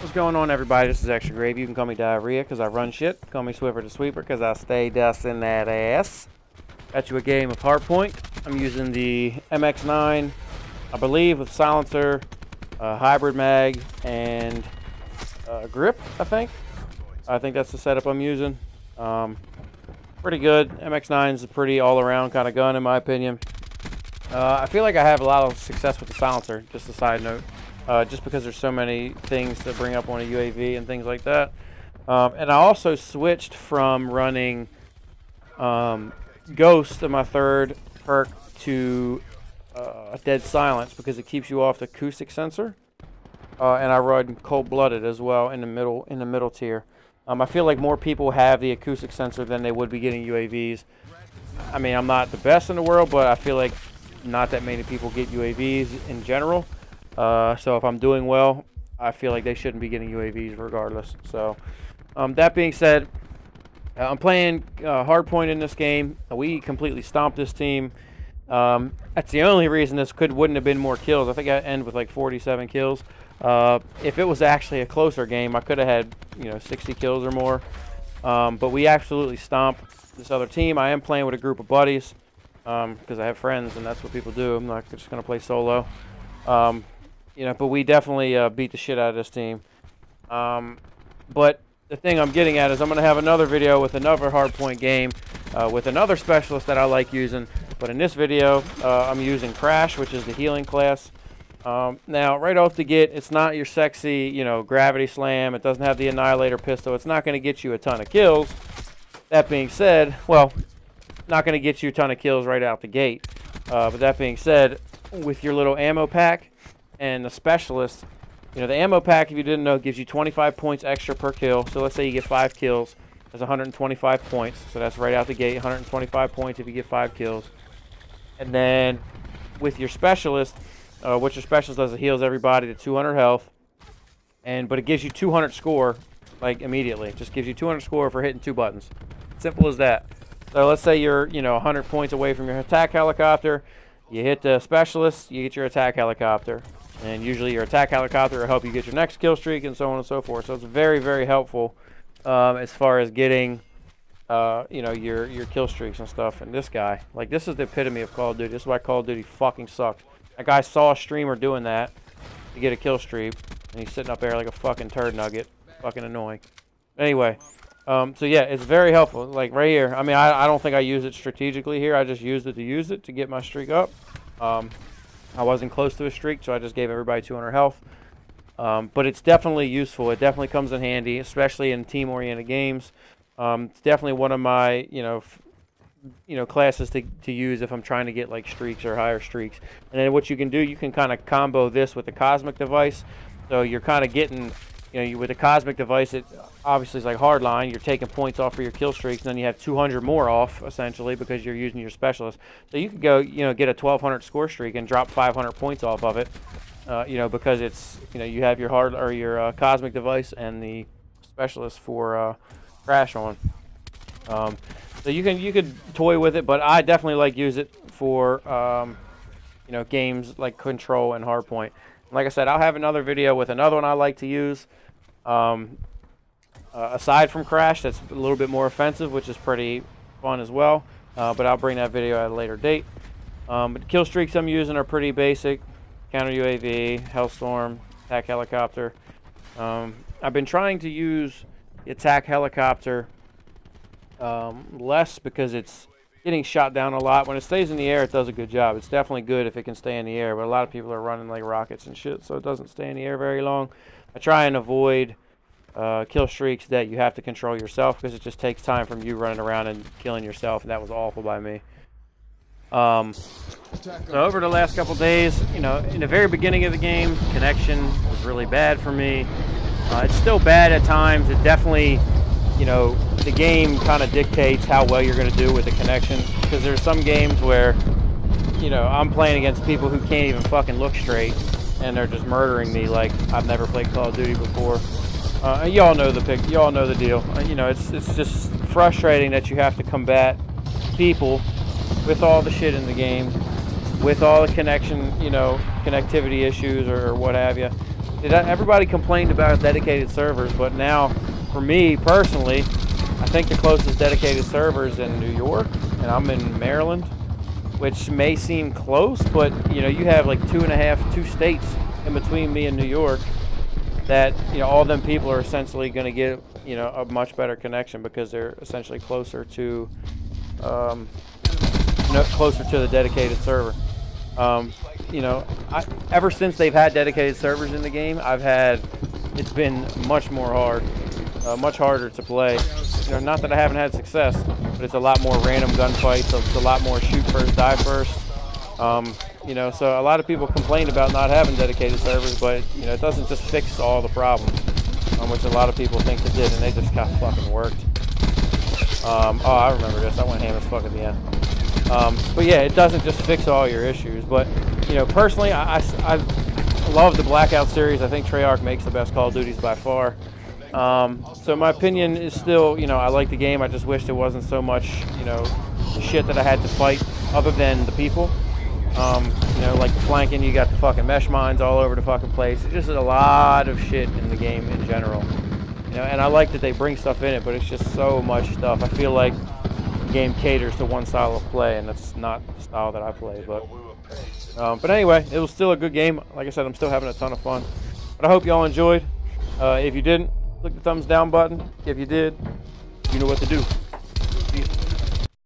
What's going on, everybody? This is Extra Gravy. You can call me Diarrhea because I run shit. Call me Swiffer the Sweeper because I stay dusting that ass. Got you a game of Hardpoint. I'm using the MX9, I believe, with silencer, hybrid mag, and grip, I think. I think that's the setup I'm using. Pretty good. MX9 is a pretty all-around kind of gun, in my opinion. I feel like I have a lot of success with the silencer, just a side note. Just because there's so many things to bring up on a UAV and things like that. And I also switched from running Ghost in my third perk to Dead Silence because it keeps you off the acoustic sensor. And I run Cold-Blooded as well in the middle tier. I feel like more people have the acoustic sensor than they would be getting UAVs. I mean, I'm not the best in the world, but I feel like not that many people get UAVs in general. So if I'm doing well, I feel like they shouldn't be getting UAVs regardless. So that being said, I'm playing Hardpoint in this game. We completely stomped this team. That's the only reason this wouldn't have been more kills. I think I end with like 47 kills. If it was actually a closer game, I could have had 60 kills or more. But we absolutely stomped this other team. I am playing with a group of buddies because I have friends, and that's what people do. I'm not just gonna play solo. But we definitely beat the shit out of this team. But the thing I'm getting at is I'm going to have another video with another Hardpoint game with another specialist that I like using. But in this video, I'm using Crash, which is the healing class. Now, right off the get, it's not your sexy, gravity slam. It doesn't have the Annihilator pistol. It's not going to get you a ton of kills. That being said, well, not going to get you a ton of kills right out the gate. But that being said, with your little ammo pack and the specialist, the ammo pack, if you didn't know, gives you 25 points extra per kill. So let's say you get 5 kills, that's 125 points. So that's right out the gate, 125 points if you get 5 kills. And then with your specialist, what your specialist does, it heals everybody to 200 health, but it gives you 200 score like immediately. It just gives you 200 score for hitting 2 buttons. Simple as that. So let's say you're 100 points away from your attack helicopter. You hit the specialist, you get your attack helicopter. And usually your attack helicopter will help you get your next kill streak and so on and so forth. So it's very, very helpful as far as getting, your kill streaks and stuff. And this guy, this is the epitome of Call of Duty. This is why Call of Duty fucking sucks. That guy saw a streamer doing that to get a kill streak, and he's sitting up there like a fucking turd nugget. Fucking annoying. Anyway, so yeah, it's very helpful. Like right here, I mean, I don't think I use it strategically here. I just used it to get my streak up. I wasn't close to a streak, so I just gave everybody 200 health. But it's definitely useful. It definitely comes in handy, especially in team-oriented games. It's definitely one of my, classes to use if I'm trying to get like streaks or higher streaks. And then what you can do, you can kind of combo this with the Cosmic device. So you're kind of getting, with the Cosmic device, it obviously is like hardline. You're taking points off for your kill streaks, and then you have 200 more off, essentially, because you're using your specialist. So you could go, get a 1200 score streak and drop 500 points off of it, because it's, you have your Cosmic device and the specialist for Crash on. So you could toy with it, but I definitely like use it for, games like Control and Hardpoint. Like I said, I'll have another video with another one I like to use. Aside from Crash, that's a little bit more offensive, which is pretty fun as well. But I'll bring that video at a later date. But the kill streaks I'm using are pretty basic. Counter UAV, Hellstorm, attack helicopter. I've been trying to use the attack helicopter less because it's getting shot down a lot. When it stays in the air, it does a good job. It's definitely good if it can stay in the air, but a lot of people are running like rockets and shit, so it doesn't stay in the air very long. I try and avoid kill streaks that you have to control yourself because it just takes time from you running around and killing yourself, and that was awful by me. So over the last couple days, in the very beginning of the game, connection was really bad for me. It's still bad at times. It definitely, the game kind of dictates how well you're going to do with the connection, because there's some games where, I'm playing against people who can't even fucking look straight, and they're just murdering me like I've never played Call of Duty before. Y'all know the deal. It's just frustrating that you have to combat people with all the shit in the game, with all the connectivity issues or what have you. Everybody complained about dedicated servers, but now, for me personally, I think the closest dedicated server is in New York, and I'm in Maryland, which may seem close, but you know, you have like two states in between me and New York that, you know, all them people are essentially going to get, you know, a much better connection because they're essentially closer to, closer to the dedicated server. You know, ever since they've had dedicated servers in the game, it's been much harder to play. You know, not that I haven't had success, but it's a lot more random gunfights, so it's a lot more shoot first, die first. You know, so a lot of people complained about not having dedicated servers, but, you know, it doesn't just fix all the problems, which a lot of people think it did, and they just got fucking worked. Oh, I remember this. I went ham as fuck at the end. But yeah, it doesn't just fix all your issues. But, you know, personally, I love the Blackout series. I think Treyarch makes the best Call of Duties by far. So my opinion is still, you know, I like the game. I just wish there wasn't so much, you know, shit that I had to fight other than the people. You know, like the flanking, you got the fucking mesh mines all over the fucking place. It's just a lot of shit in the game in general. You know, and I like that they bring stuff in it, but it's just so much stuff. I feel like the game caters to one style of play, and that's not the style that I play. But anyway, it was still a good game. Like I said, I'm still having a ton of fun. But I hope y'all enjoyed. If you didn't, click the thumbs down button. If you did, you know what to do.